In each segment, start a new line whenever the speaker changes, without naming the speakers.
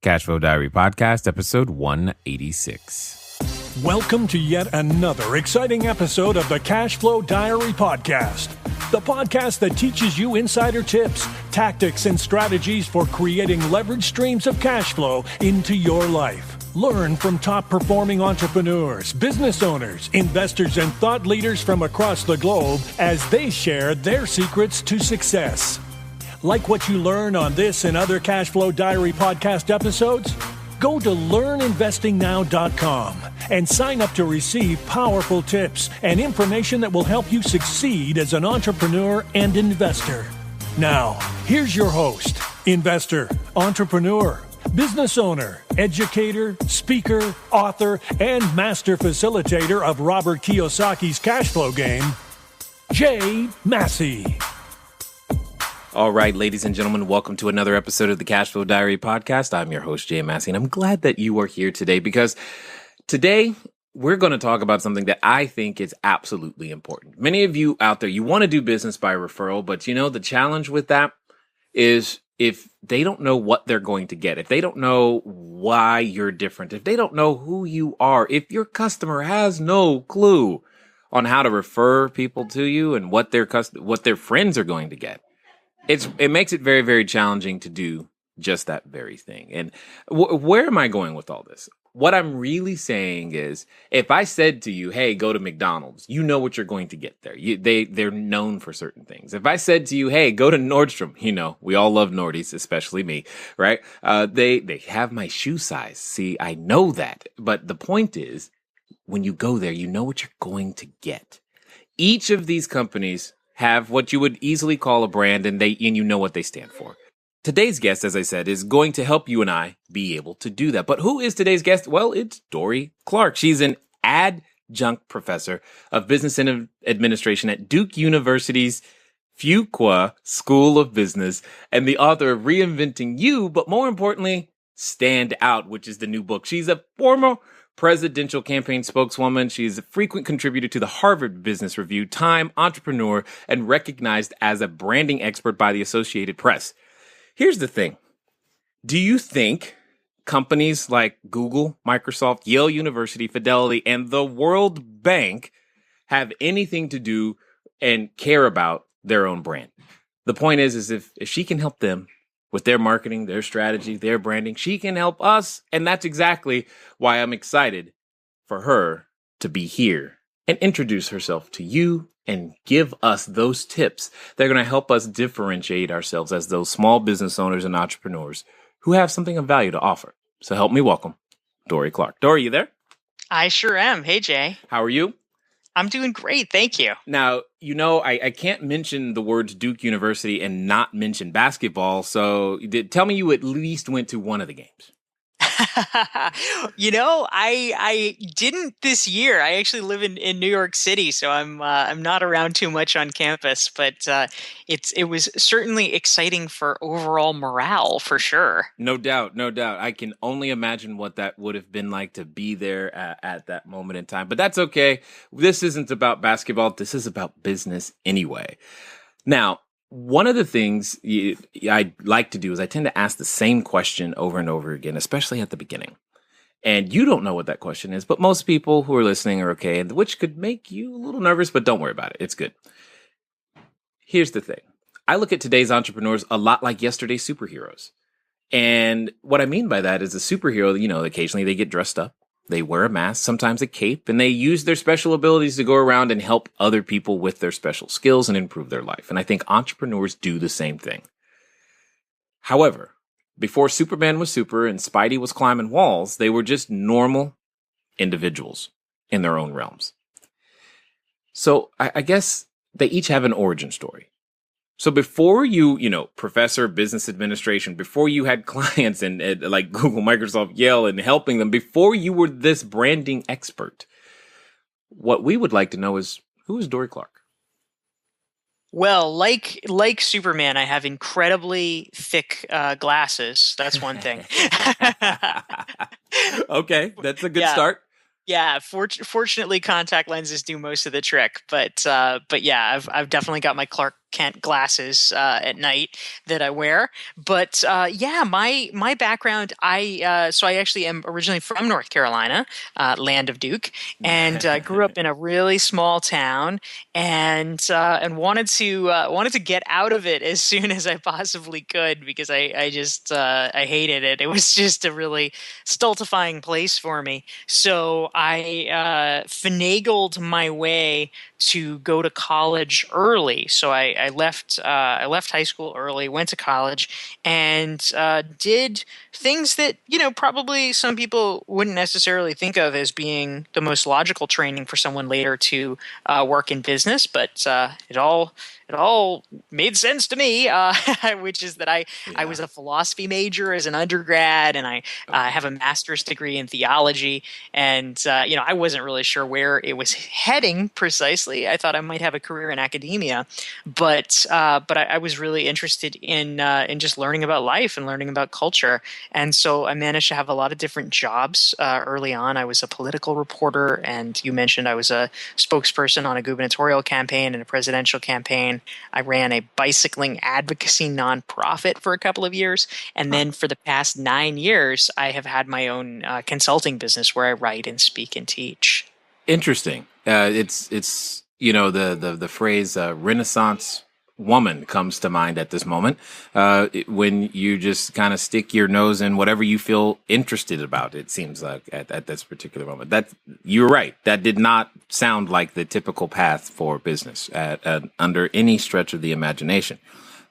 Cashflow Diary Podcast, episode 186.
Welcome to yet another exciting episode of the Cashflow Diary Podcast, the podcast that teaches you insider tips, tactics, and strategies for creating leverage streams of cash flow into your life. Learn from top-performing entrepreneurs, business owners, investors, and thought leaders from across the globe as they share their secrets to success. Like what you learn on this and other Cashflow Diary podcast episodes? Go to learninvestingnow.com and sign up to receive powerful tips and information that will help you succeed as an entrepreneur and investor. Now, here's your host, investor, entrepreneur, business owner, educator, speaker, author, and master facilitator of Robert Kiyosaki's cash flow game, Jay Massey.
All right, ladies and gentlemen, welcome to another episode of the Cashflow Diary Podcast. I'm your host, Jay Massey, and I'm glad that you are here today because today we're going to talk about something that I think is absolutely important. Many of you out there, you want to do business by referral, but you know, the challenge with that is if they don't know what they're going to get, if they don't know why you're different, if they don't know who you are, if your customer has no clue on how to refer people to you and what their friends are going to get, it makes it very, very challenging to do just that very thing. And where am I going with all this? What I'm really saying is, if I said to you, hey, go to McDonald's, you know what you're going to get there. They're known for certain things. If I said to you, hey, go to Nordstrom, you know, we all love Nordies, especially me, right? They have my shoe size. See, I know that. But the point is, when you go there, you know what you're going to get. Each of these companies have what you would easily call a brand, and you know what they stand for. Today's guest, as I said, is going to help you and I be able to do that. But who is today's guest? Well, it's Dorie Clark. She's an adjunct professor of business and administration at Duke University's Fuqua School of Business and the author of Reinventing You, but more importantly, Stand Out, which is the new book. She's a former presidential campaign spokeswoman. She's a frequent contributor to the Harvard Business Review, Time, Entrepreneur, and recognized as a branding expert by the Associated Press. Here's the thing. Do you think companies like Google, Microsoft, Yale University, Fidelity, and the World Bank have anything to do and care about their own brand? The point is if she can help them with their marketing, their strategy, their branding, she can help us. And that's exactly why I'm excited for her to be here and introduce herself to you and give us those tips that are going to help us differentiate ourselves as those small business owners and entrepreneurs who have something of value to offer. So help me welcome Dorie Clark. Dorie, you there?
I sure am. Hey, Jay.
How are you?
I'm doing great. Thank you.
Now, you know, I can't mention the words Duke University and not mention basketball. So tell me you at least went to one of the games.
You know, I didn't this year. I actually live in New York City, so I'm not around too much on campus. But it was certainly exciting for overall morale, for sure.
No doubt, no doubt. I can only imagine what that would have been like to be there at that moment in time. But that's okay. This isn't about basketball. This is about business anyway. Now, one of the things I like to do is I tend to ask the same question over and over again, especially at the beginning. And you don't know what that question is, but most people who are listening are okay, which could make you a little nervous, but don't worry about it. It's good. Here's the thing. I look at today's entrepreneurs a lot like yesterday's superheroes. And what I mean by that is a superhero, you know, occasionally they get dressed up. They wear a mask, sometimes a cape, and they use their special abilities to go around and help other people with their special skills and improve their life. And I think entrepreneurs do the same thing. However, before Superman was super and Spidey was climbing walls, they were just normal individuals in their own realms. So I guess they each have an origin story. So before you professor of business administration, before you had clients and like Google, Microsoft, Yale, and helping them, before you were this branding expert, what we would like to know is, who is Dorie Clark?
Well, like Superman, I have incredibly thick glasses. That's one thing.
Okay, that's a good start.
Yeah, fortunately, contact lenses do most of the trick. But yeah, I've definitely got my Clark Kent glasses at night that I wear. But yeah, my background, I actually am originally from North Carolina, land of Duke, and grew up in a really small town, and wanted to get out of it as soon as I possibly could because I just I hated it. It was just a really stultifying place for me. So I finagled my way to go to college early. So I left high school early, went to college, and did things that probably some people wouldn't necessarily think of as being the most logical training for someone later to work in business. But it all made sense to me, which is that I
Yeah.
was a philosophy major as an undergrad, and I
Okay.
have a master's degree in theology. And I wasn't really sure where it was heading precisely. I thought I might have a career in academia, but I was really interested in just learning about life and learning about culture. And so I managed to have a lot of different jobs early on. I was a political reporter, and you mentioned I was a spokesperson on a gubernatorial campaign and a presidential campaign. I ran a bicycling advocacy nonprofit for a couple of years. And
Huh.
then for the past 9 years, I have had my own consulting business where I write and speak and teach.
Interesting. It's the phrase Renaissance woman comes to mind at this moment. When you just kind of stick your nose in whatever you feel interested about, it seems like at this particular moment. That you're right. That did not sound like the typical path for business under any stretch of the imagination.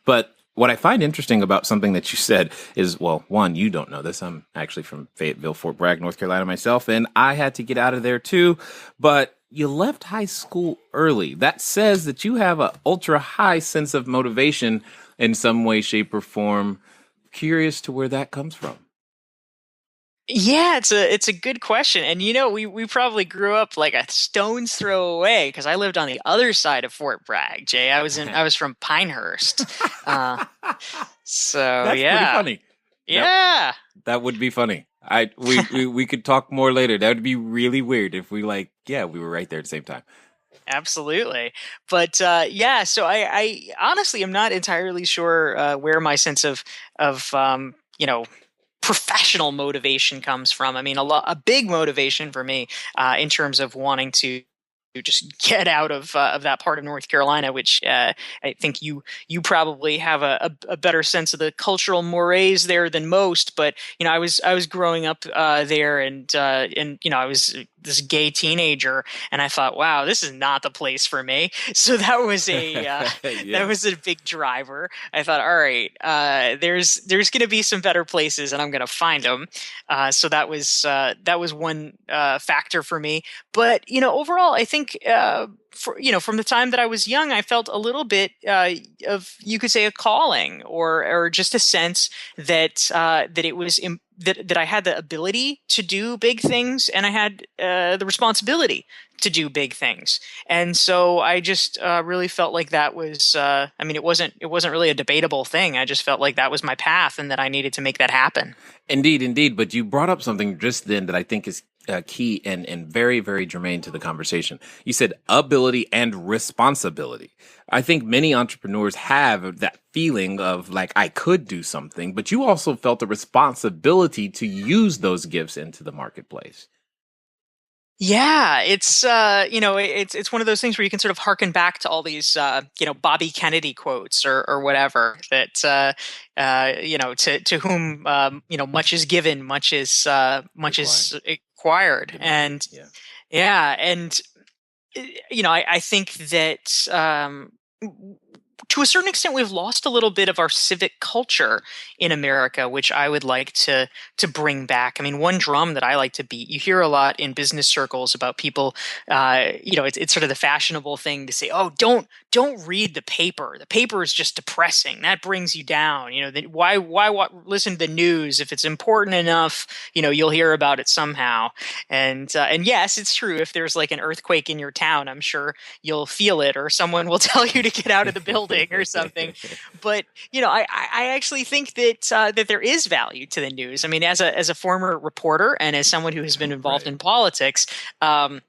But what I find interesting about something that you said is, well, one, you don't know this. I'm actually from Fayetteville, Fort Bragg, North Carolina myself, and I had to get out of there too. But you left high school early. That says that you have an ultra high sense of motivation in some way, shape, or form. Curious to where that comes from.
Yeah, it's a good question. And we probably grew up like a stone's throw away because I lived on the other side of Fort Bragg, Jay. I was from Pinehurst. Uh so
That's pretty
yeah.
funny. That
Yeah.
that would be funny. We could talk more later. That would be really weird if we were right there at the same time.
Absolutely. But yeah, so I honestly am not entirely sure where my sense of professional motivation comes from. I mean, a big motivation for me in terms of wanting to just get out of that part of North Carolina, which I think you probably have a better sense of the cultural mores there than most. But I was growing up there, and I was this gay teenager, and I thought, wow, this is not the place for me. So that was a that
Yeah.
was a big driver. I thought, all right, there's going to be some better places, and I'm going to find them. So that was one factor for me. But overall, I think from the time that I was young, I felt a little bit of, you could say, a calling, or just a sense that it was that I had the ability to do big things, and I had the responsibility to do big things. And so I just really felt like that was. I mean, it wasn't really a debatable thing. I just felt like that was my path, and that I needed to make that happen.
Indeed, indeed. But you brought up something just then that I think is key and very, very germane to the conversation. You said ability and responsibility. I think many entrepreneurs have that feeling of like, I could do something, but you also felt a responsibility to use those gifts into the marketplace.
Yeah, it's one of those things where you can sort of harken back to all these Bobby Kennedy quotes, or whatever, that to whom much is given, much
Required.
is acquired.
Demanded.
And
Yeah.
yeah, and I think that to a certain extent, we've lost a little bit of our civic culture in America, which I would like to bring back. I mean, one drum that I like to beat. You hear a lot in business circles about people. It's sort of the fashionable thing to say, "Oh, don't read the paper. The paper is just depressing. That brings you down. Why listen to the news if it's important enough? You'll hear about it somehow." And yes, it's true. If there's like an earthquake in your town, I'm sure you'll feel it, or someone will tell you to get out of the building or something. But I actually think that there is value to the news. I mean, as a former reporter, and as someone who has been involved
Right.
in politics, I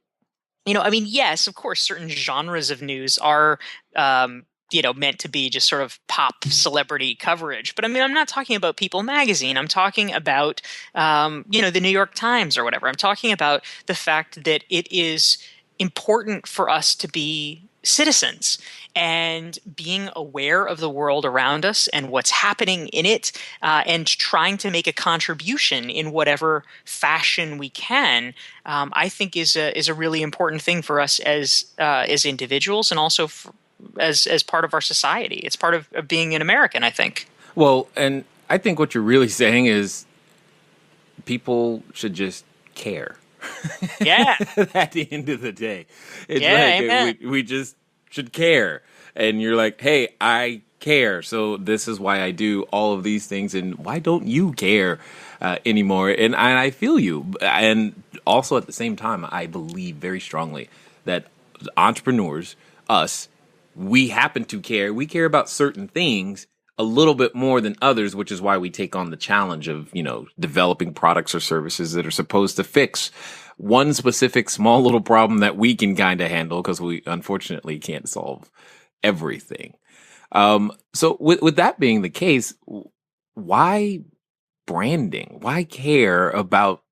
mean, yes, of course, certain genres of news are meant to be just sort of pop celebrity coverage. But I mean, I'm not talking about People magazine. I'm talking about, the New York Times or whatever. I'm talking about the fact that it is important for us to be citizens and being aware of the world around us and what's happening in it, and trying to make a contribution in whatever fashion we can. I think is a really important thing for us as individuals, and also as part of our society. It's part of being an American, I think.
Well, and I think what you're really saying is people should just care.
Yeah.
At the end of the day, it's
Yeah, amen.
we just should care. And you're like, hey, I care. So this is why I do all of these things. And why don't you care anymore? And I feel you. And also at the same time, I believe very strongly that entrepreneurs, us, we happen to care. We care about certain things a little bit more than others, which is why we take on the challenge of, developing products or services that are supposed to fix one specific small little problem that we can kind of handle, because we unfortunately can't solve everything. So with that being the case, why branding? Why care about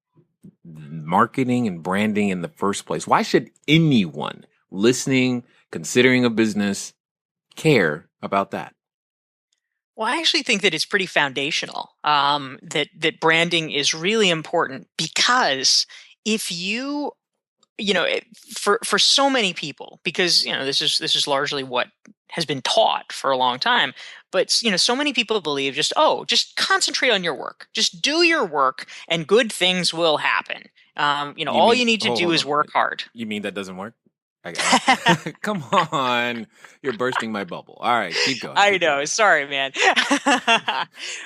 marketing and branding in the first place? Why should anyone listening, considering a business, care about that?
Well, I actually think that it's pretty foundational. That branding is really important, because if for so many people, because this is largely what has been taught for a long time, but so many people believe just concentrate on your work, just do your work, and good things will happen.
You
All
mean,
you need to do
hold
is
on.
work hard.
You mean that doesn't work? Come on. You're bursting my bubble. All right, keep going.
I
Keep
know.
going.
Sorry, man.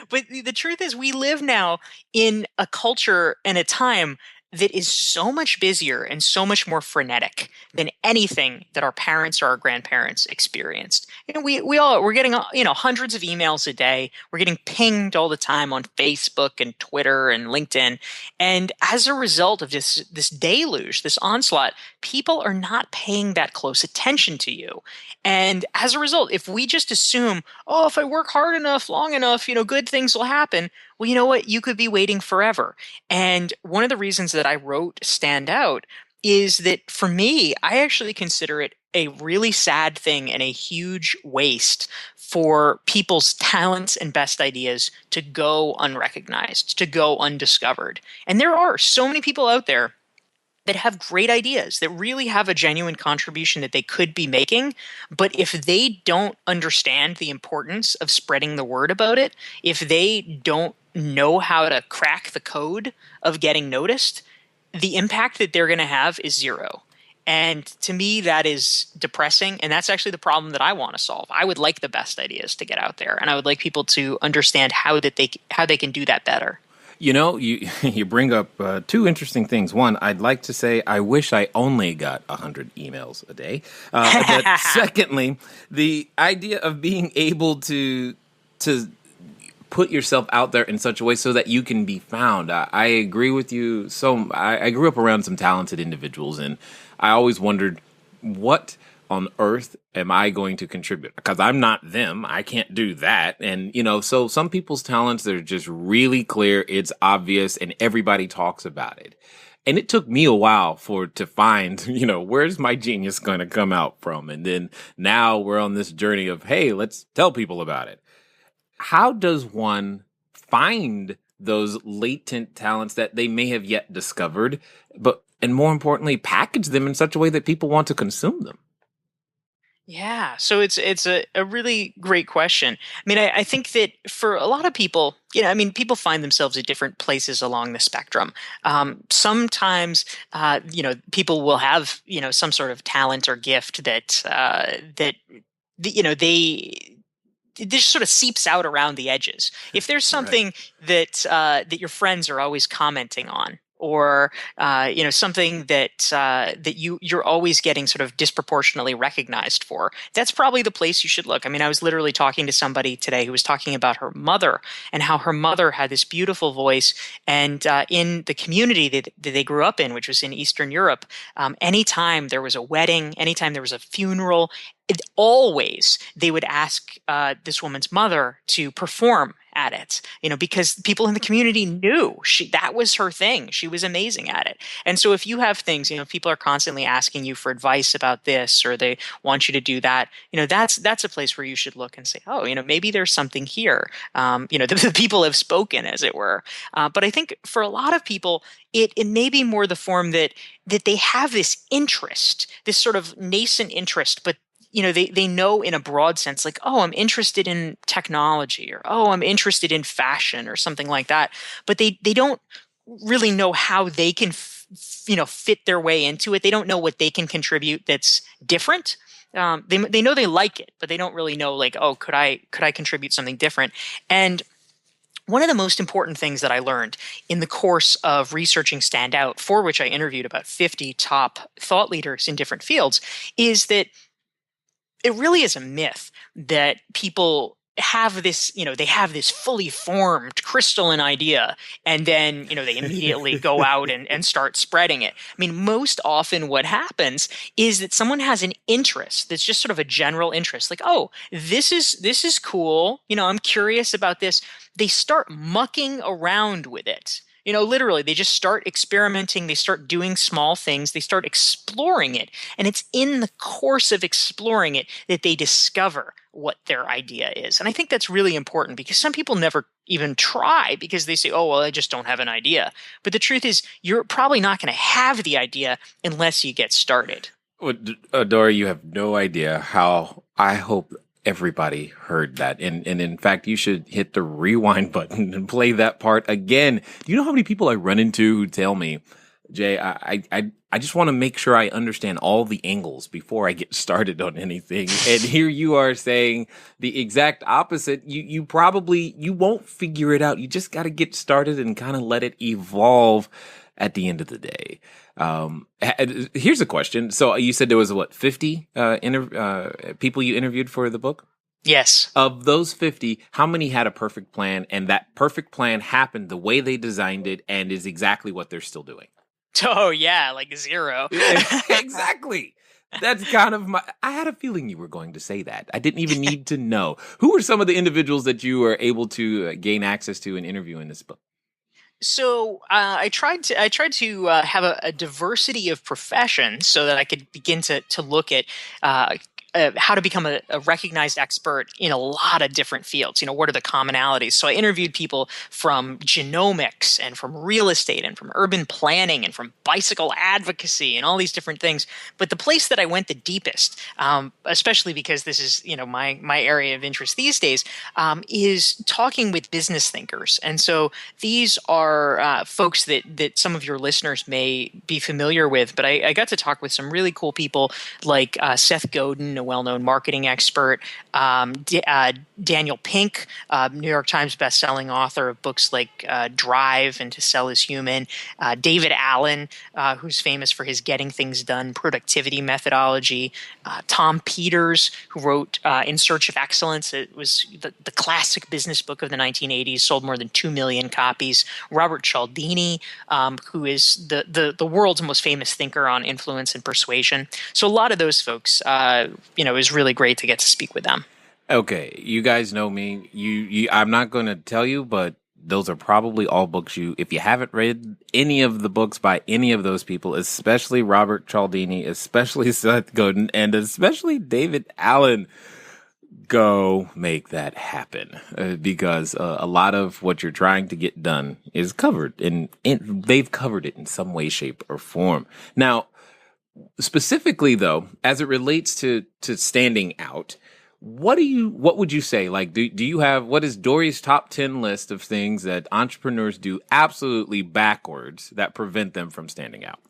But the truth is, we live now in a culture and a time that is so much busier and so much more frenetic than anything that our parents or our grandparents experienced. We're getting hundreds of emails a day. We're getting pinged all the time on Facebook and Twitter and LinkedIn. And as a result of this deluge, this onslaught, people are not paying that close attention to you. And as a result, if we just assume, oh, if I work hard enough, long enough, good things will happen. Well, you know what? You could be waiting forever. And one of the reasons that I wrote Stand Out is that for me, I actually consider it a really sad thing and a huge waste for people's talents and best ideas to go unrecognized, to go undiscovered. And there are so many people out there that have great ideas, that really have a genuine contribution that they could be making. But if they don't understand the importance of spreading the word about it, if they don't know how to crack the code of getting noticed, the impact that they're going to have is zero. And to me, that is depressing. And that's actually the problem that I want to solve. I would like the best ideas to get out there, and I would like people to understand how they can do that better.
You you bring up two interesting things. One, I'd like to say I wish I only got 100 emails a day. But secondly, the idea of being able to put yourself out there in such a way so that you can be found. I agree with you. So I grew up around some talented individuals, and I always wondered, what on earth am I going to contribute? Because I'm not them. I can't do that. And, so some people's talents, they're just really clear. It's obvious, and everybody talks about it. And it took me a while to find, where's my genius going to come out from? And then now we're on this journey of, hey, let's tell people about it. How does one find those latent talents that they may have yet discovered, and more importantly, package them in such a way that people want to consume them?
Yeah, so it's a really great question. I mean, I think that for a lot of people, people find themselves at different places along the spectrum. Sometimes, people will have, some sort of talent or gift they it just sort of seeps out around the edges. If there's something that your friends are always commenting on, or something that you're always getting sort of disproportionately recognized for, that's probably the place you should look. I mean, I was literally talking to somebody today who was talking about her mother and how her mother had this beautiful voice, and in the community that they grew up in, which was in Eastern Europe, anytime there was a wedding, anytime there was a funeral, always they would ask this woman's mother to perform at it, because people in the community knew that was her thing. She was amazing at it. And so if you have things, if people are constantly asking you for advice about this, or they want you to do that, that's a place where you should look and say, oh, maybe there's something here. The people have spoken, as it were. But I think for a lot of people, it may be more the form that they have this interest, this sort of nascent interest, but they know in a broad sense, like, oh, I'm interested in technology, or, oh, I'm interested in fashion, or something like that. But they don't really know how they can, fit their way into it. They don't know what they can contribute that's different. They know they like it, but they don't really know, like, oh, could I contribute something different? And one of the most important things that I learned in the course of researching Standout, for which I interviewed about 50 top thought leaders in different fields, is that it really is a myth that people have this, they have this fully formed crystalline idea, and then, they immediately go out and start spreading it. I mean, most often what happens is that someone has an interest that's just sort of a general interest, like, oh, this is cool. I'm curious about this. They start mucking around with it. Literally, they just start experimenting. They start doing small things. They start exploring it. And it's in the course of exploring it that they discover what their idea is. And I think that's really important, because some people never even try because they say, oh, well, I just don't have an idea. But the truth is, you're probably not going to have the idea unless you get started.
Well, Dorie, you have no idea how I hope everybody heard that. And in fact, you should hit the rewind button and play that part again. Do you know how many people I run into who tell me, Jay, I just want to make sure I understand all the angles before I get started on anything. And here you are saying the exact opposite. You won't figure it out. You just got to get started and kind of let it evolve at the end of the day. Here's a question. So you said there was 50 people you interviewed for the book?
Yes.
Of those 50, how many had a perfect plan, and that perfect plan happened the way they designed it and is exactly what they're still doing?
Oh, yeah, like 0.
Exactly. That's kind of I had a feeling you were going to say that. I didn't even need to know. Who were some of the individuals that you were able to gain access to and interview in this book?
So I tried to have a diversity of professions so that I could begin to look at how to become a recognized expert in a lot of different fields. What are the commonalities? So I interviewed people from genomics and from real estate and from urban planning and from bicycle advocacy and all these different things. But the place that I went the deepest, especially because this is my area of interest these days, is talking with business thinkers. And so these are folks that some of your listeners may be familiar with. But I got to talk with some really cool people like Seth Godin, a well-known marketing expert, Daniel Pink, New York Times bestselling author of books like Drive and To Sell Is Human, David Allen, who's famous for his Getting Things Done productivity methodology, Tom Peters, who wrote In Search of Excellence. It was the classic business book of the 1980s, sold more than 2 million copies. Robert Cialdini, who is the world's most famous thinker on influence and persuasion. So a lot of those folks, it was really great to get to speak with them.
Okay, you guys know me. You I'm not going to tell you, but those are probably all books if you haven't read any of the books by any of those people, especially Robert Cialdini, especially Seth Godin, and especially David Allen, go make that happen, because a lot of what you're trying to get done is covered, and they've covered it in some way, shape, or form. Now, specifically, though, as it relates to standing out, what would you say? Like, do you have, what is Dorie's top 10 list of things that entrepreneurs do absolutely backwards that prevent them from standing out?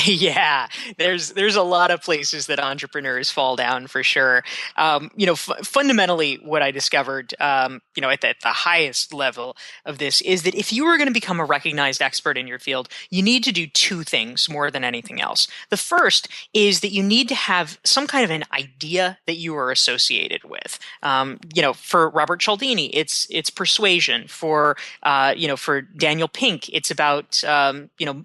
Yeah, there's a lot of places that entrepreneurs fall down for sure. Fundamentally, what I discovered, at the highest level of this is that if you are going to become a recognized expert in your field, you need to do 2 things more than anything else. The first is that you need to have some kind of an idea that you are associated with. For Robert Cialdini, it's persuasion. For Daniel Pink, it's about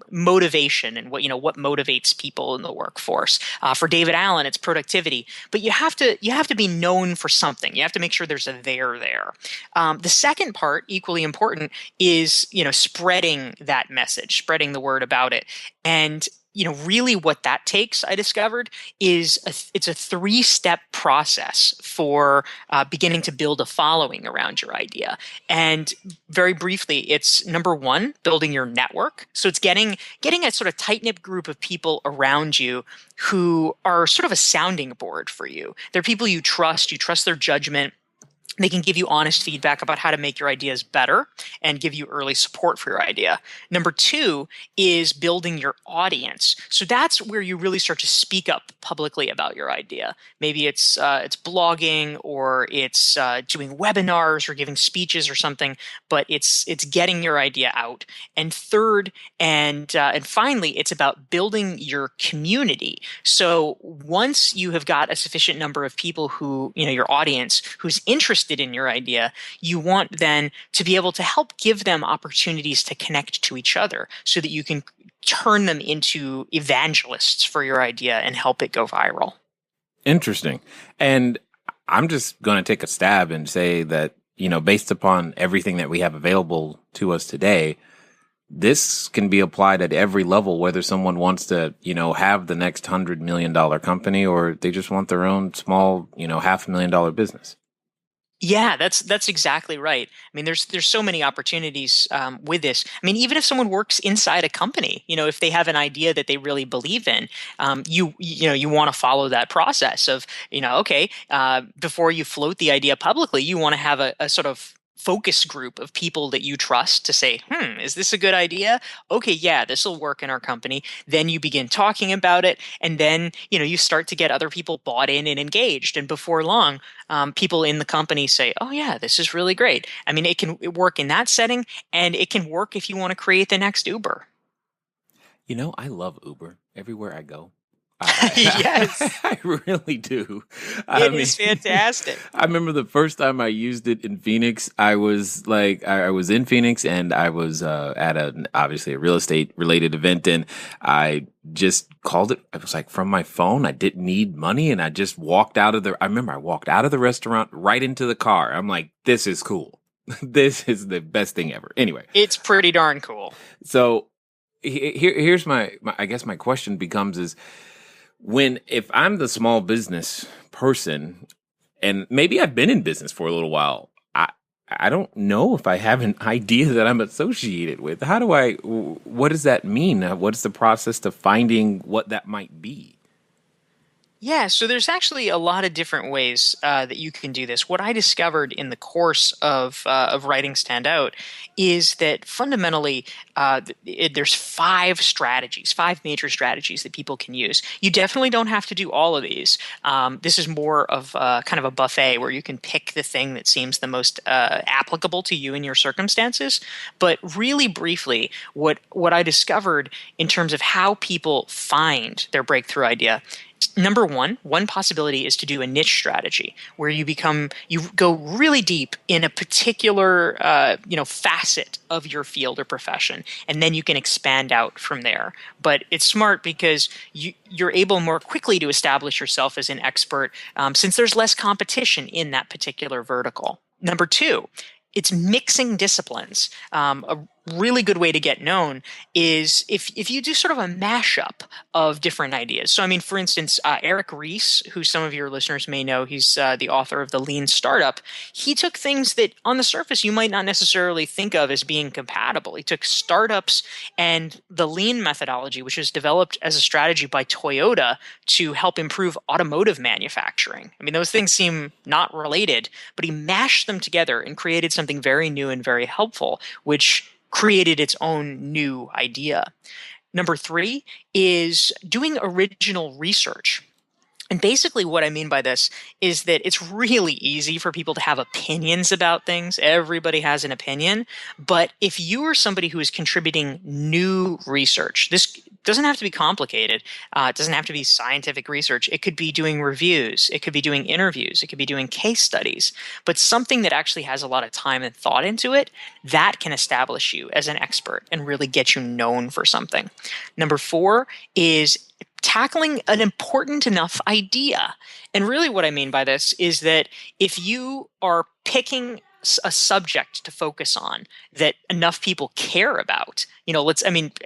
motivation and what motivates people in the workforce. For David Allen, it's productivity. But you have to be known for something. You have to make sure there's a there. The second part, equally important, is spreading that message, spreading the word about it. And really what that takes, I discovered, is it's a 3-step process for beginning to build a following around your idea. And very briefly, it's number 1, building your network. So it's getting a sort of tight-knit group of people around you who are sort of a sounding board for you. They're people you trust their judgment. They can give you honest feedback about how to make your ideas better and give you early support for your idea. Number 2 is building your audience. So that's where you really start to speak up publicly about your idea. Maybe it's blogging, or it's doing webinars or giving speeches or something, but it's getting your idea out. And third, and finally, it's about building your community. So once you have got a sufficient number of people who, your audience, who's interested in your idea, you want then to be able to help give them opportunities to connect to each other so that you can turn them into evangelists for your idea and help it go viral.
Interesting. And I'm just going to take a stab and say that, based upon everything that we have available to us today, this can be applied at every level, whether someone wants to, have the next $100 million company, or they just want their own small, $500,000 business.
Yeah, that's exactly right. I mean, there's so many opportunities with this. I mean, even if someone works inside a company, if they have an idea that they really believe in, you want to follow that process of, okay, before you float the idea publicly, you want to have a sort of focus group of people that you trust to say, is this a good idea? Okay, yeah, this will work in our company. Then you begin talking about it, and then you start to get other people bought in and engaged. And before long, people in the company say, oh yeah, this is really great. I mean, it can work in that setting, and it can work if you want to create the next Uber.
I love Uber everywhere I go.
Yes.
I really do.
It is fantastic.
I remember the first time I used it in Phoenix. I was in Phoenix, and I was at obviously a real estate related event, and I just called it. I was like, from my phone. I didn't need money, and I just walked out of I remember I walked out of the restaurant right into the car. I'm like, this is cool. This is the best thing ever. Anyway,
it's pretty darn cool.
So here's my I guess my question becomes is, if I'm the small business person, and maybe I've been in business for a little while, I don't know if I have an idea that I'm associated with. What does that mean? What's the process to finding what that might be?
Yeah, so there's actually a lot of different ways that you can do this. What I discovered in the course of writing Stand Out is that fundamentally there's 5 major strategies that people can use. You definitely don't have to do all of these. This is more of kind of a buffet where you can pick the thing that seems the most applicable to you and your circumstances. But really briefly, what I discovered in terms of how people find their breakthrough idea, number one possibility is to do a niche strategy where you go really deep in a particular facet of your field or profession, and then you can expand out from there. But it's smart because you're able more quickly to establish yourself as an expert since there's less competition in that particular vertical. Number 2, it's mixing disciplines. A really good way to get known is if you do sort of a mashup of different ideas. So, I mean, for instance, Eric Ries, who some of your listeners may know, he's the author of The Lean Startup. He took things that on the surface you might not necessarily think of as being compatible. He took startups and the lean methodology, which was developed as a strategy by Toyota to help improve automotive manufacturing. I mean, those things seem not related, but he mashed them together and created something very new and very helpful, which created its own new idea. Number 3 is doing original research. And basically what I mean by this is that it's really easy for people to have opinions about things. Everybody has an opinion. But if you are somebody who is contributing new research, this doesn't have to be complicated. It doesn't have to be scientific research. It could be doing reviews. It could be doing interviews. It could be doing case studies. But something that actually has a lot of time and thought into it, that can establish you as an expert and really get you known for something. Number 4 is tackling an important enough idea. And really what I mean by this is that if you are picking a subject to focus on that enough people care about,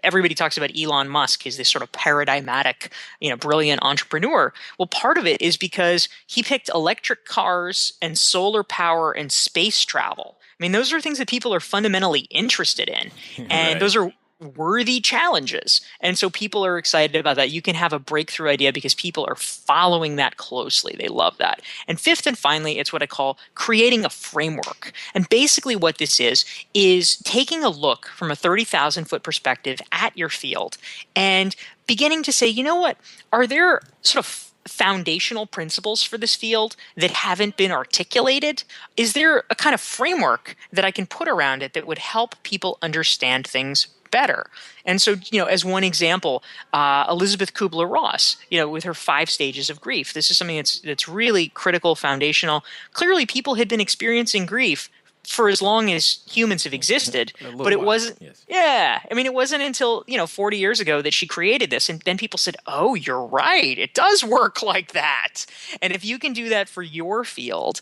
everybody talks about Elon Musk as this sort of paradigmatic, brilliant entrepreneur. Well, part of it is because he picked electric cars and solar power and space travel. I mean, those are things that people are fundamentally interested in. And
Right.
those are worthy challenges. And so people are excited about that. You can have a breakthrough idea because people are following that closely. They love that. And 5th and finally, it's what I call creating a framework. And basically what this is taking a look from a 30,000 foot perspective at your field and beginning to say, you know what, are there sort of foundational principles for this field that haven't been articulated? Is there a kind of framework that I can put around it that would help people understand things better? And so, as one example, Elizabeth Kubler-Ross, with her 5 stages of grief, this is something that's really critical, foundational. Clearly, people had been experiencing grief for as long as humans have existed, but it wasn't.
Yes.
Yeah, it wasn't until 40 years ago that she created this, and then people said, "Oh, you're right. It does work like that." And if you can do that for your field,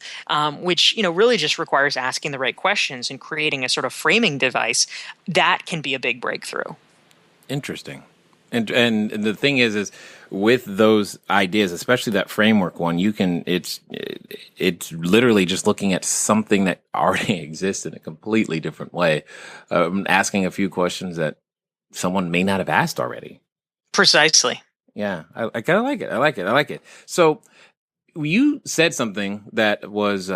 which really just requires asking the right questions and creating a sort of framing device, that can be a big breakthrough.
Interesting. And the thing is with those ideas, especially that framework one, it's literally just looking at something that already exists in a completely different way, asking a few questions that someone may not have asked already.
Precisely.
Yeah, I kind of like it. I like it. So you said something that was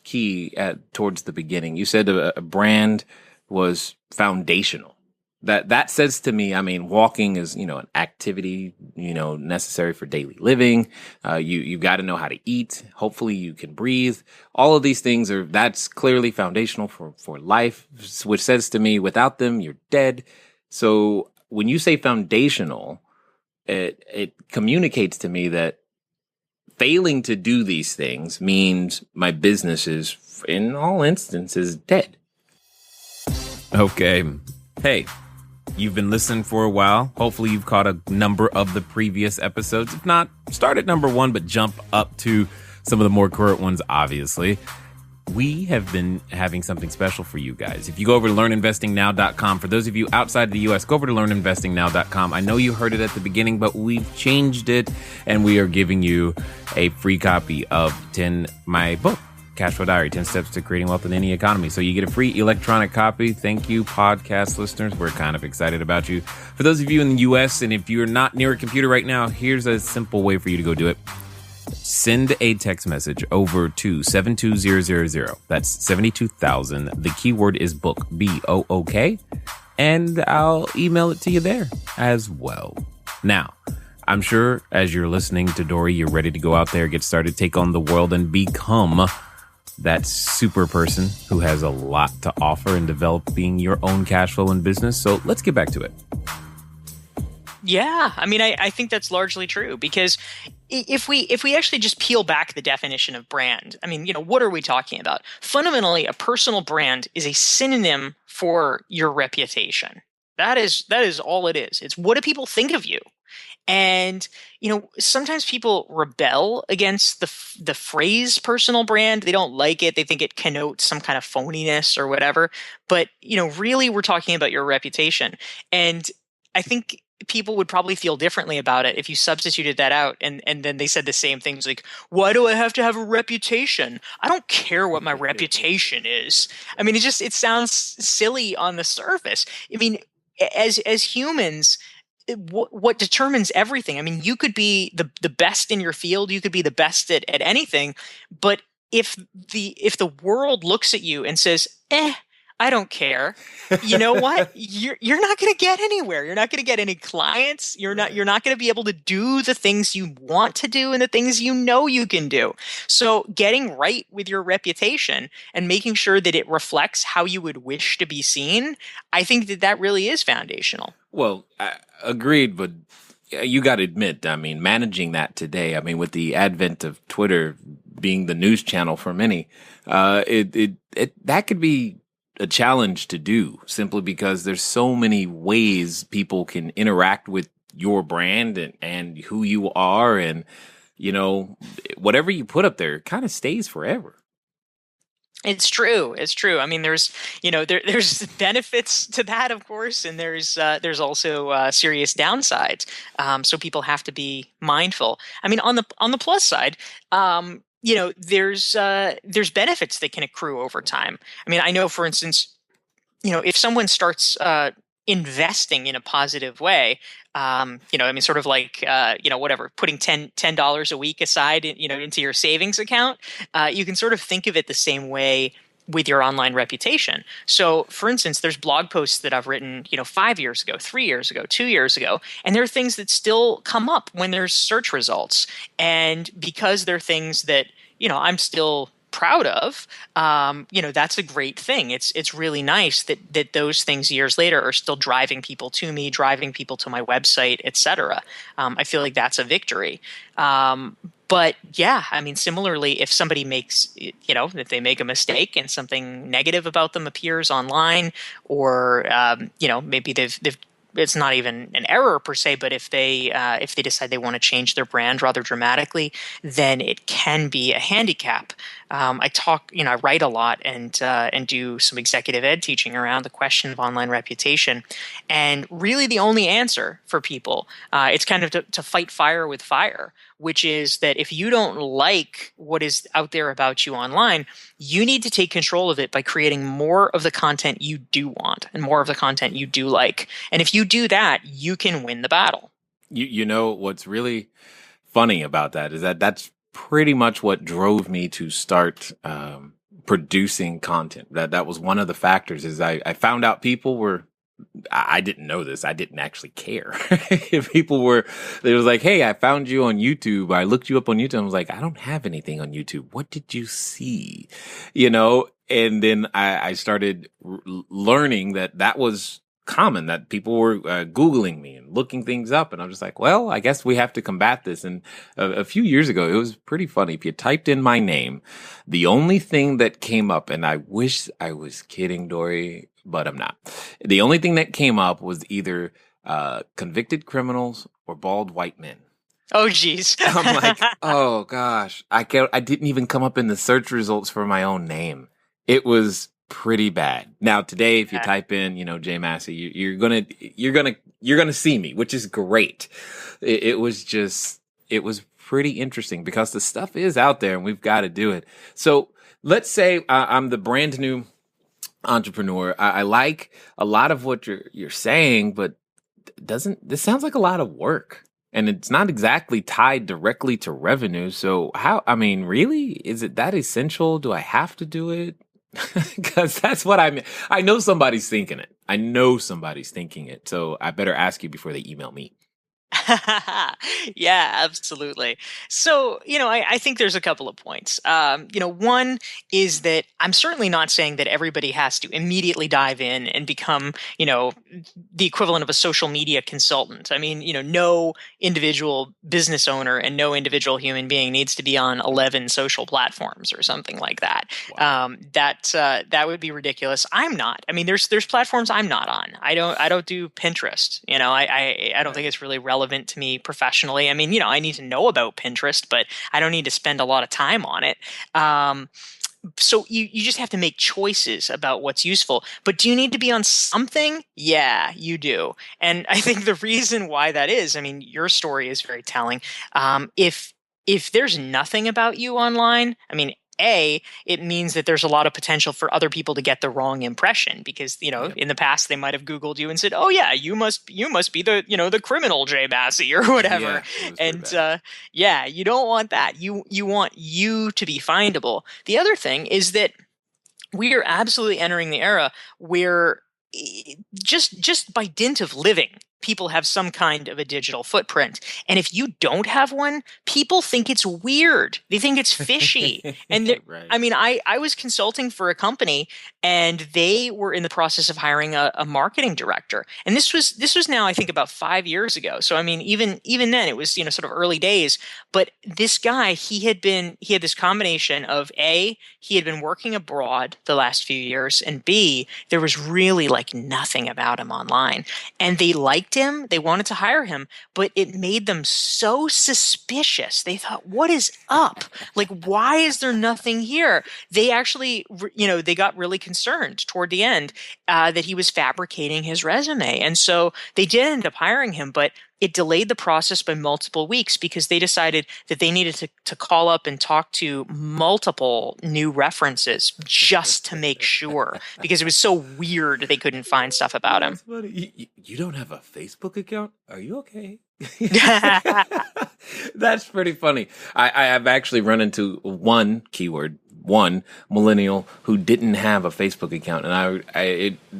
key towards the beginning. You said a brand was foundational. That says to me, walking is, an activity, necessary for daily living. You got to know how to eat. Hopefully you can breathe. All of these things that's clearly foundational for life, which says to me, without them, you're dead. So when you say foundational, it communicates to me that failing to do these things means my business is, in all instances, dead.
Okay. Hey, you've been listening for a while. Hopefully you've caught a number of the previous episodes. If not, start at number 1, but jump up to some of the more current ones, obviously. We have been having something special for you guys. If you go over to learninvestingnow.com, for those of you outside the U.S., go over to learninvestingnow.com. I know you heard it at the beginning, but we've changed it, and we are giving you a free copy of my book, Cashflow Diary, 10 Steps to Creating Wealth in Any Economy. So you get a free electronic copy. Thank you, podcast listeners. We're kind of excited about you. For those of you in the U.S., and if you're not near a computer right now, here's a simple way for you to go do it. Send a text message over to 72000. That's 72,000. The keyword is book, BOOK, and I'll email it to you there as well. Now, I'm sure as you're listening to Dorie, you're ready to go out there, get started, take on the world, and become that super person who has a lot to offer in developing your own cash flow in business. So let's get back to it.
Yeah, I think that's largely true, because if we actually just peel back the definition of brand, what are we talking about? Fundamentally, a personal brand is a synonym for your reputation. That is all it is. It's what do people think of you? And, sometimes people rebel against the phrase personal brand. They don't like it. They think it connotes some kind of phoniness or whatever. But, really we're talking about your reputation. And I think people would probably feel differently about it if you substituted that out and then they said the same things like, why do I have to have a reputation? I don't care what my reputation is. It sounds silly on the surface. As humans, what determines everything? You could be the best in your field, you could be the best at anything, but if the world looks at you and says, I don't care. You know what? You're not going to get anywhere. You're not going to get any clients. You're not going to be able to do the things you want to do and the things you know you can do. So getting right with your reputation and making sure that it reflects how you would wish to be seen, I think that really is foundational.
Well, agreed, but you got to admit, I mean, managing that today, I mean, with the advent of Twitter being the news channel for many, that could be a challenge to do simply because there's so many ways people can interact with your brand and who you are. And, you know, whatever you put up there kind of stays forever.
It's true. It's true. I mean, there's there's benefits to that, of course, and there's also serious downsides. So people have to be mindful. I mean, on the plus side, there's benefits that can accrue over time. I mean, I know, for instance, if someone starts investing in a positive way, I mean, sort of like, whatever, putting $10 a week aside, into your savings account, you can sort of think of it the same way with your online reputation. So, for instance, there's blog posts that I've written, 5 years ago, 3 years ago, 2 years ago, and there are things that still come up when there's search results. And because they're things that, I'm still proud of, that's a great thing. It's really nice that those things years later are still driving people to me, driving people to my website, etc. I feel like that's a victory. But yeah, I mean, similarly, if somebody makes, if they make a mistake and something negative about them appears online, or maybe they've it's not even an error per se, but if they decide they want to change their brand rather dramatically, then it can be a handicap. I write a lot and do some executive ed teaching around the question of online reputation, and really the only answer for people, it's kind of to fight fire with fire, which is that if you don't like what is out there about you online, you need to take control of it by creating more of the content you do want and more of the content you do like. And if you do that, you can win the battle.
You know what's really funny about that is that's pretty much what drove me to start producing content. That was one of the factors. Is I found out people were. I didn't know this. I didn't actually care. If people were, they was like, "Hey, I found you on YouTube. I looked you up on YouTube." I was like, "I don't have anything on YouTube. What did you see?" And then I started learning that was common, that people were Googling me and looking things up. And I'm just like, well, I guess we have to combat this. And a few years ago, it was pretty funny. If you typed in my name, the only thing that came up, and I wish I was kidding, Dorie, but I'm not. The only thing that came up was either convicted criminals or bald white men.
Oh, geez.
I'm like, oh gosh, I didn't even come up in the search results for my own name. It was pretty bad. Now today, if you type in, Jay Massey, you're gonna see me, which is great. It was pretty interesting because the stuff is out there and we've got to do it. So let's say I'm the brand new entrepreneur. I like a lot of what you're saying, but this sounds like a lot of work, and it's not exactly tied directly to revenue. So really, is it that essential? Do I have to do it? Because that's what I know somebody's thinking it. So I better ask you before they email me.
Yeah, absolutely. So, I think there's a couple of points. One is that I'm certainly not saying that everybody has to immediately dive in and become, the equivalent of a social media consultant. I mean, no individual business owner and no individual human being needs to be on 11 social platforms or something like that. Wow. That would be ridiculous. I'm not. I mean, there's platforms I'm not on. I don't do Pinterest. I don't think it's really relevant to me professionally. I mean, I need to know about Pinterest, but I don't need to spend a lot of time on it. So you just have to make choices about what's useful. But do you need to be on something? Yeah, you do. And I think the reason why that is, I mean, your story is very telling. If there's nothing about you online, I mean, it means that there's a lot of potential for other people to get the wrong impression because, in the past they might have Googled you and said, "Oh yeah, you must be the, the criminal Jay Massey or whatever." Yeah, and you don't want that. You want you to be findable. The other thing is that we are absolutely entering the era where just by dint of living, people have some kind of a digital footprint. And if you don't have one, people think it's weird. They think it's fishy. And
Right.
I mean, I was consulting for a company, and they were in the process of hiring a marketing director. And this was now, I think, about 5 years ago. So I mean, even then, it was, sort of early days. But this guy, he had this combination of he had been working abroad the last few years, and B, there was really like nothing about him online. And they liked him, they wanted to hire him, but it made them so suspicious. They thought, what is up? Like, why is there nothing here? They actually, they got really concerned toward the end that he was fabricating his resume. And so they did end up hiring him, but it delayed the process by multiple weeks because they decided that they needed to call up and talk to multiple new references just to make sure, because it was so weird they couldn't find stuff about him.
That's funny. You don't have a Facebook account? Are you okay? That's pretty funny. I've actually run into one millennial who didn't have a Facebook account, and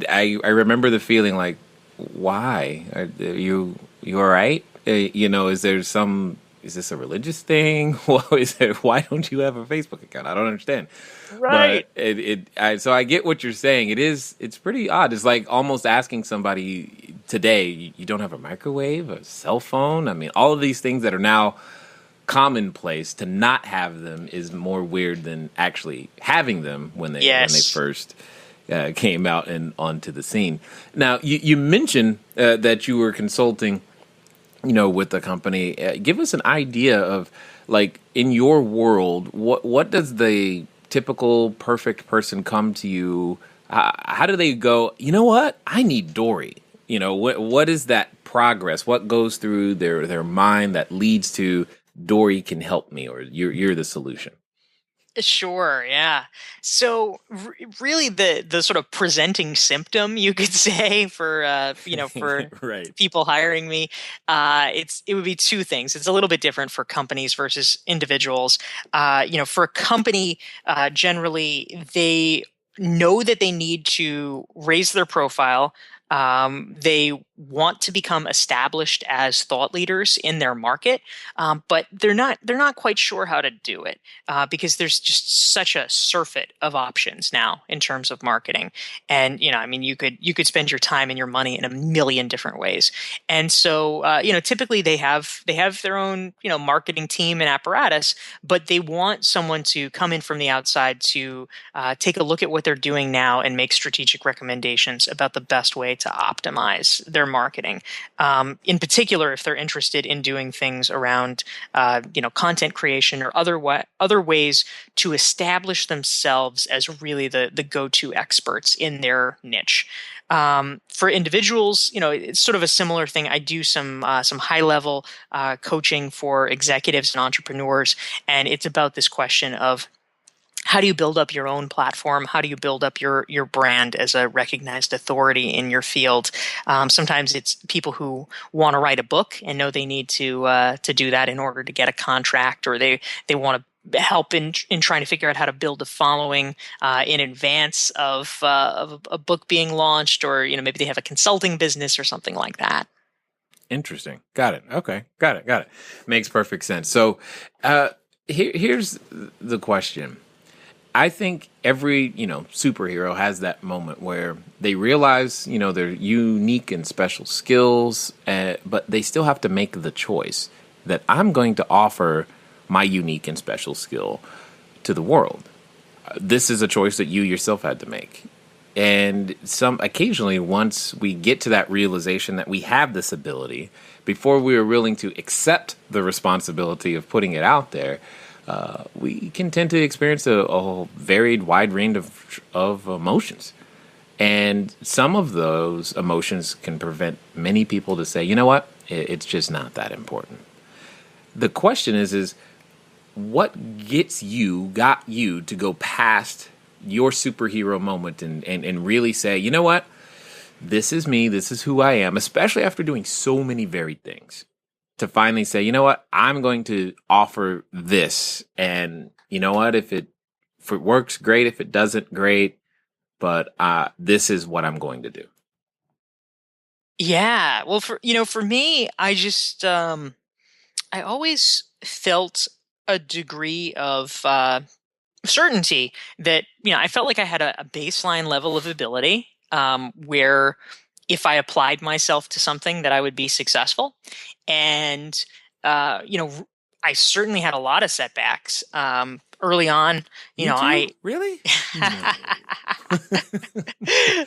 I remember the feeling like, why are you all right? Is this a religious thing? Why don't you have a Facebook account? I don't understand.
Right.
But so I get what you're saying. It's pretty odd. It's like almost asking somebody today, you don't have a microwave, a cell phone. I mean, all of these things that are now commonplace, to not have them is more weird than actually having them when they first came out and onto the scene. Now, you mentioned that you were consulting, with the company. Give us an idea of, like, in your world, what does the typical perfect person come to you? How do they go, you know what? I need Dorie. What is that progress? What goes through their mind that leads to Dorie can help me, or you're the solution?
Sure, yeah. So really the sort of presenting symptom, you could say, for
Right.
people hiring me, it would be two things. It's a little bit different for companies versus individuals. For a company, generally they know that they need to raise their profile. They want to become established as thought leaders in their market, but they're not quite sure how to do it because there's just such a surfeit of options now in terms of marketing. And I mean, you could spend your time and your money in a million different ways. And so typically they have their own marketing team and apparatus, but they want someone to come in from the outside to take a look at what they're doing now and make strategic recommendations about the best way to optimize their marketing. In particular, if they're interested in doing things around, content creation or other ways to establish themselves as really the go-to experts in their niche. For individuals, it's sort of a similar thing. I do some high-level coaching for executives and entrepreneurs, and it's about this question of, how do you build up your own platform? How do you build up your brand as a recognized authority in your field? Sometimes it's people who want to write a book and know they need to do that in order to get a contract, or they want to help in trying to figure out how to build a following in advance of a book being launched, or maybe they have a consulting business or something like that.
Interesting. Got it. Okay. Got it. Makes perfect sense. So here's the question. I think every, superhero has that moment where they realize, their unique and special skills, but they still have to make the choice that I'm going to offer my unique and special skill to the world. This is a choice that you yourself had to make. And occasionally, once we get to that realization that we have this ability, before we are willing to accept the responsibility of putting it out there, we can tend to experience a varied, wide range of emotions. And some of those emotions can prevent many people to say, you know what, it's just not that important. The question is what got you to go past your superhero moment and really say, you know what, this is me, this is who I am, especially after doing so many varied things, to finally say, you know what, I'm going to offer this. And you know what, if it works, great. If it doesn't, great. but this is what I'm going to do.
Yeah. Well, for me, I just I always felt a degree of certainty that I felt like I had a baseline level of ability where if I applied myself to something that I would be successful. And I certainly had a lot of setbacks early on.
You too?
I
Really? No.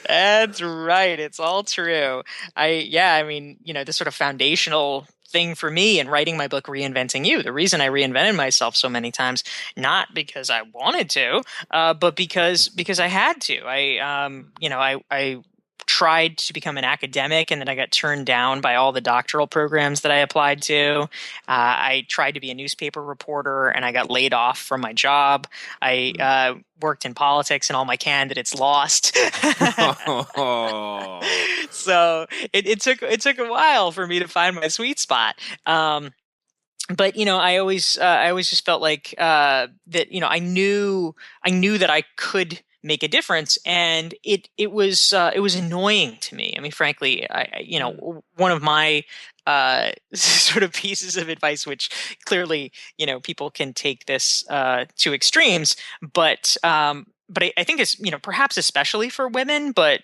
That's right. It's all true. I mean, the sort of foundational thing for me in writing my book, Reinventing You, the reason I reinvented myself so many times, not because I wanted to, but because I had to. I tried to become an academic, and then I got turned down by all the doctoral programs that I applied to. I tried to be a newspaper reporter, and I got laid off from my job. I worked in politics, and all my candidates lost. So it took a while for me to find my sweet spot. But I always just felt like that. I knew that I could make a difference, and it was annoying to me. I mean, frankly, one of my sort of pieces of advice, which clearly people can take this to extremes, but I think it's perhaps especially for women, but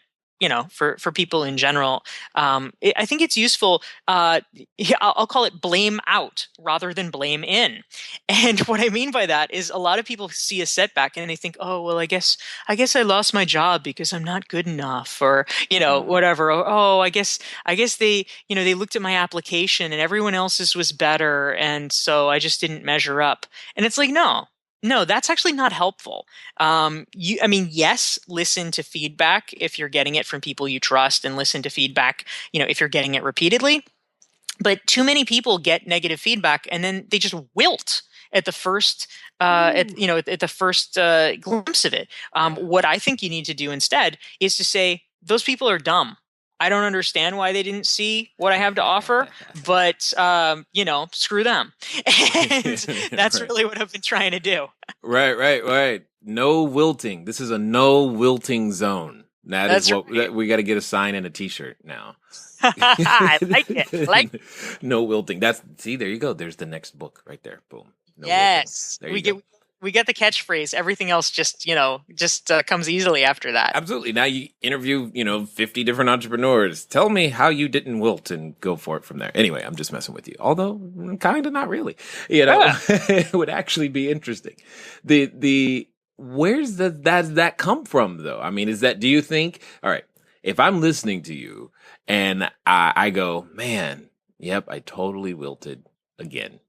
for people in general, I think it's useful. I'll call it blame out rather than blame in. And what I mean by that is a lot of people see a setback and they think, oh, well, I guess I lost my job because I'm not good enough, or, whatever. Oh, I guess they, they looked at my application and everyone else's was better. And so I just didn't measure up. And it's like, no, that's actually not helpful. Yes, listen to feedback if you're getting it from people you trust, and listen to feedback, if you're getting it repeatedly. But too many people get negative feedback and then they just wilt at the first, at the first glimpse of it. What I think you need to do instead is to say, those people are dumb. I don't understand why they didn't see what I have to offer, but screw them. And that's
Right.
really what I've been trying to do.
Right. No wilting. This is a no wilting zone.
That's
That we got to get a sign and a T-shirt now.
I like it.
No wilting. There you go. There's the next book right there. Boom. No
Yes,
wilting. There you go.
we get the catchphrase. Everything else just comes easily after that.
Absolutely. Now you interview 50 different entrepreneurs. Tell me how you didn't wilt, and go for it from there. Anyway, I'm just messing with you. Although kind of not really. It would actually be interesting. Where's does that come from though? I mean, do you think, all right, if I'm listening to you and I go, man, yep, I totally wilted again.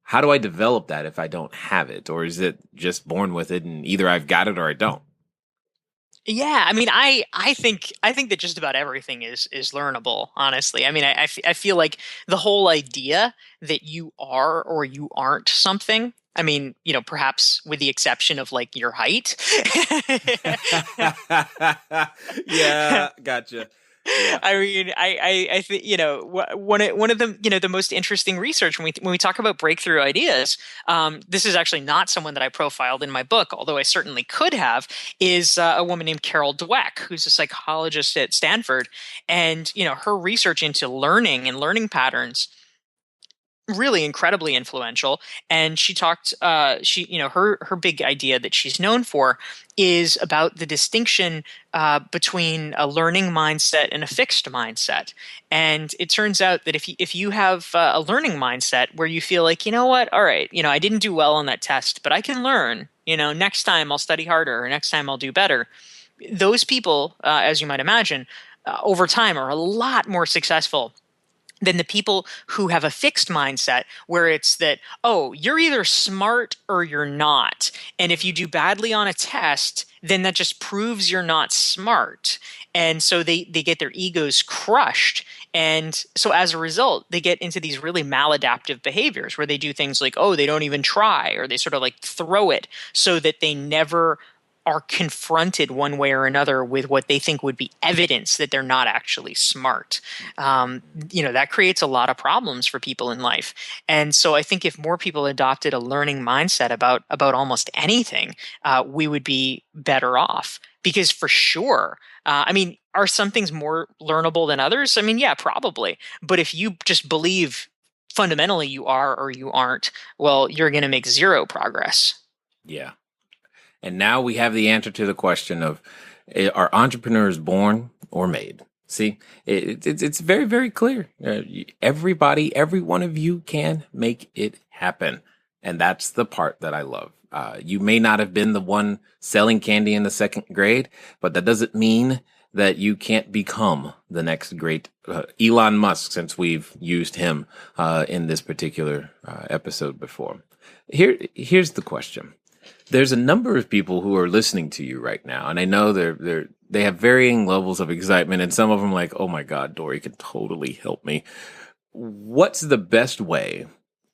How do I develop that if I don't have it? Or is it just born with it and either I've got it or I don't?
Yeah, I mean, I think that just about everything is learnable. Honestly, I mean, I feel like the whole idea that you are or you aren't something. I mean, perhaps with the exception of like your height.
Yeah, gotcha. Yeah.
I mean, I think one of the the most interesting research when we talk about breakthrough ideas. This is actually not someone that I profiled in my book, although I certainly could have. Is a woman named Carol Dweck, who's a psychologist at Stanford, and her research into learning and learning patterns, really incredibly influential. And she talked her big idea that she's known for is about the distinction between a learning mindset and a fixed mindset. And it turns out that if you have a learning mindset where you feel like, what, all right, I didn't do well on that test, but I can learn, next time I'll study harder, or next time I'll do better. Those people, as you might imagine, over time are a lot more successful than the people who have a fixed mindset where it's that, oh, you're either smart or you're not. And if you do badly on a test, then that just proves you're not smart. And so they get their egos crushed. And so as a result, they get into these really maladaptive behaviors where they do things like, oh, they don't even try, or they sort of like throw it so that they never are confronted one way or another with what they think would be evidence that they're not actually smart. That creates a lot of problems for people in life. And so I think if more people adopted a learning mindset about almost anything, we would be better off. Because for sure, are some things more learnable than others? I mean, yeah, probably. But if you just believe fundamentally you are or you aren't, well, you're going to make zero progress.
Yeah. And now we have the answer to the question of, are entrepreneurs born or made? See, it's very, very clear. Everybody, every one of you can make it happen. And that's the part that I love. You may not have been the one selling candy in the second grade, but that doesn't mean that you can't become the next great Elon Musk, since we've used him in this particular episode before. Here's the question. There's a number of people who are listening to you right now, and I know they have varying levels of excitement, and some of them like, oh my God, Dorie can totally help me. What's the best way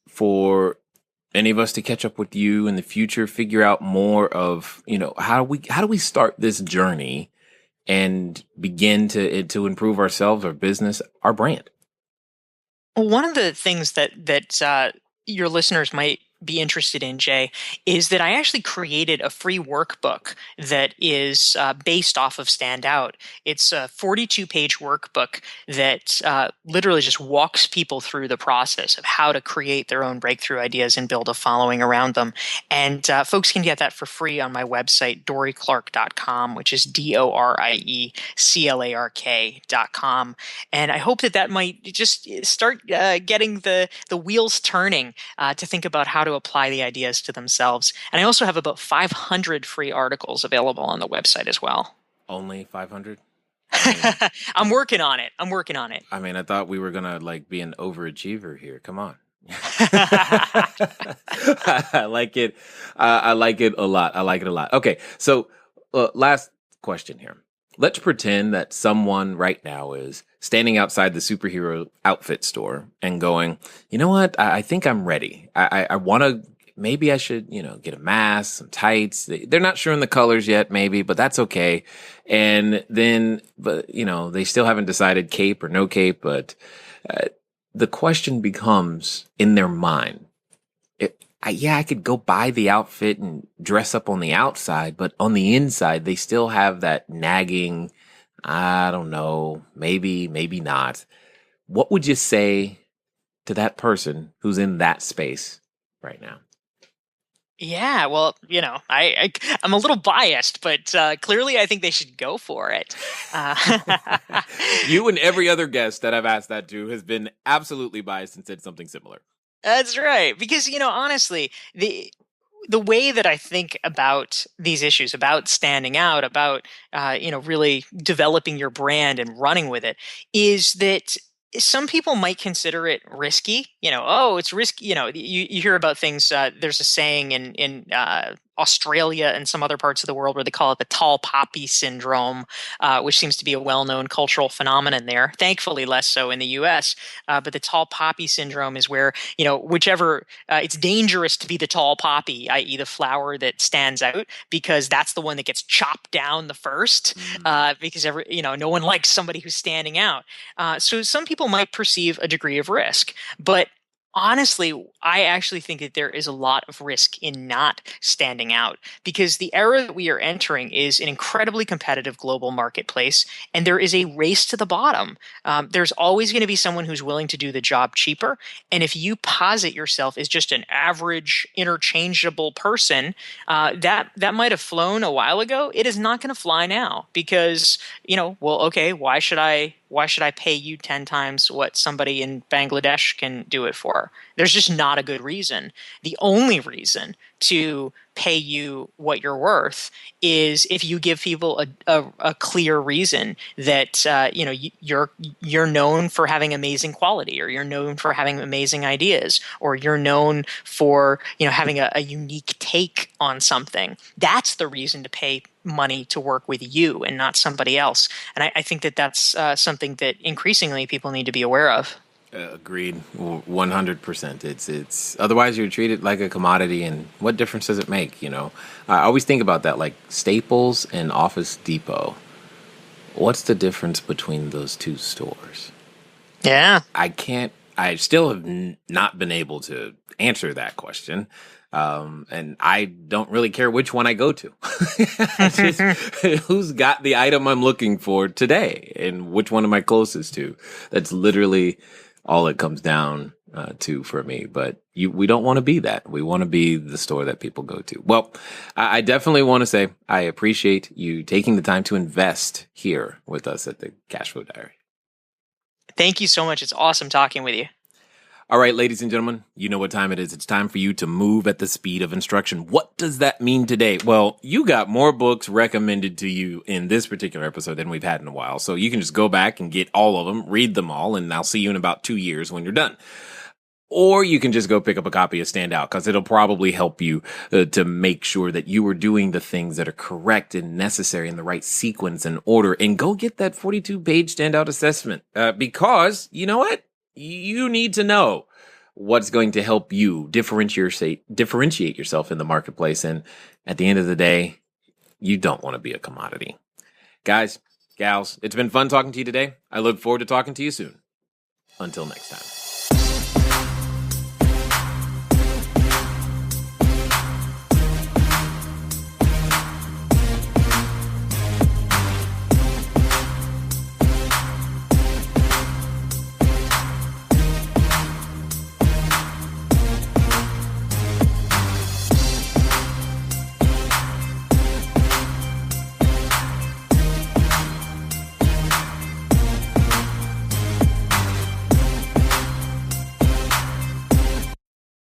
for any of us to catch up with you in the future, figure out more of, how do we start this journey and begin to improve ourselves, our business, our brand?
Well, one of the things that your listeners might be interested in, Jay, is that I actually created a free workbook that is based off of Stand Out. It's a 42-page workbook that literally just walks people through the process of how to create their own breakthrough ideas and build a following around them. And folks can get that for free on my website, dorieclark.com, which is DORIECLARK.com. And I hope that might just start getting the wheels turning to think about how to apply the ideas to themselves. And I also have about 500 free articles available on the website as well.
Only 500?
I'm working on it.
I mean, I thought we were going to be an overachiever here. Come on. I like it. I like it a lot. Okay. So last question here. Let's pretend that someone right now is standing outside the superhero outfit store and going, you know what? I think I'm ready. I want to, maybe I should, get a mask, some tights. They're not sure in the colors yet, maybe, but that's okay. And then, they still haven't decided cape or no cape, but the question becomes in their mind, I could go buy the outfit and dress up on the outside, but on the inside, they still have that nagging, I don't know, maybe not. What would you say to that person who's in that space right now?
Yeah, well, I'm a little biased, but clearly I think they should go for it.
You and every other guest that I've asked that to has been absolutely biased and said something similar.
That's right. Because, honestly, the way that I think about these issues, about standing out, about, really developing your brand and running with it, is that some people might consider it risky. It's risky. You hear about things. There's a saying in Australia and some other parts of the world where they call it the tall poppy syndrome, which seems to be a well-known cultural phenomenon there. Thankfully, less so in the U.S. But the tall poppy syndrome is where, whichever it's dangerous to be the tall poppy, i.e., the flower that stands out, because that's the one that gets chopped down the first. Because no one likes somebody who's standing out. So some people might perceive a degree of risk, but honestly, I actually think that there is a lot of risk in not standing out, because the era that we are entering is an incredibly competitive global marketplace, and there is a race to the bottom. There's always going to be someone who's willing to do the job cheaper, and if you posit yourself as just an average, interchangeable person, that might have flown a while ago. It is not going to fly now, because okay, why should I pay you 10 times what somebody in Bangladesh can do it for? There's just not a good reason. The only reason to pay you what you're worth is if you give people a clear reason that you're known for having amazing quality, or you're known for having amazing ideas, or you're known for having a unique take on something. That's the reason to pay money to work with you and not somebody else. And I think that that's something that increasingly people need to be aware of.
Agreed, 100%. It's otherwise you're treated like a commodity, and what difference does it make? I always think about that, like Staples and Office Depot. What's the difference between those two stores?
Yeah.
I still have not been able to answer that question. And I don't really care which one I go to. Just, who's got the item I'm looking for today and which one am I closest to? That's literally all it comes down to for me. But we don't want to be that. We want to be the store that people go to. Well, I definitely want to say I appreciate you taking the time to invest here with us at the Cashflow Diary.
Thank you so much. It's awesome talking with you.
All right, ladies and gentlemen, you know what time it is. It's time for you to move at the speed of instruction. What does that mean today? Well, you got more books recommended to you in this particular episode than we've had in a while. So you can just go back and get all of them, read them all, and I'll see you in about 2 years when you're done. Or you can just go pick up a copy of Stand Out, because it'll probably help you to make sure that you are doing the things that are correct and necessary in the right sequence and order. And go get that 42-page Stand Out assessment, because you know what? You need to know what's going to help you differentiate yourself in the marketplace. And at the end of the day, you don't want to be a commodity. Guys, gals, it's been fun talking to you today. I look forward to talking to you soon. Until next time.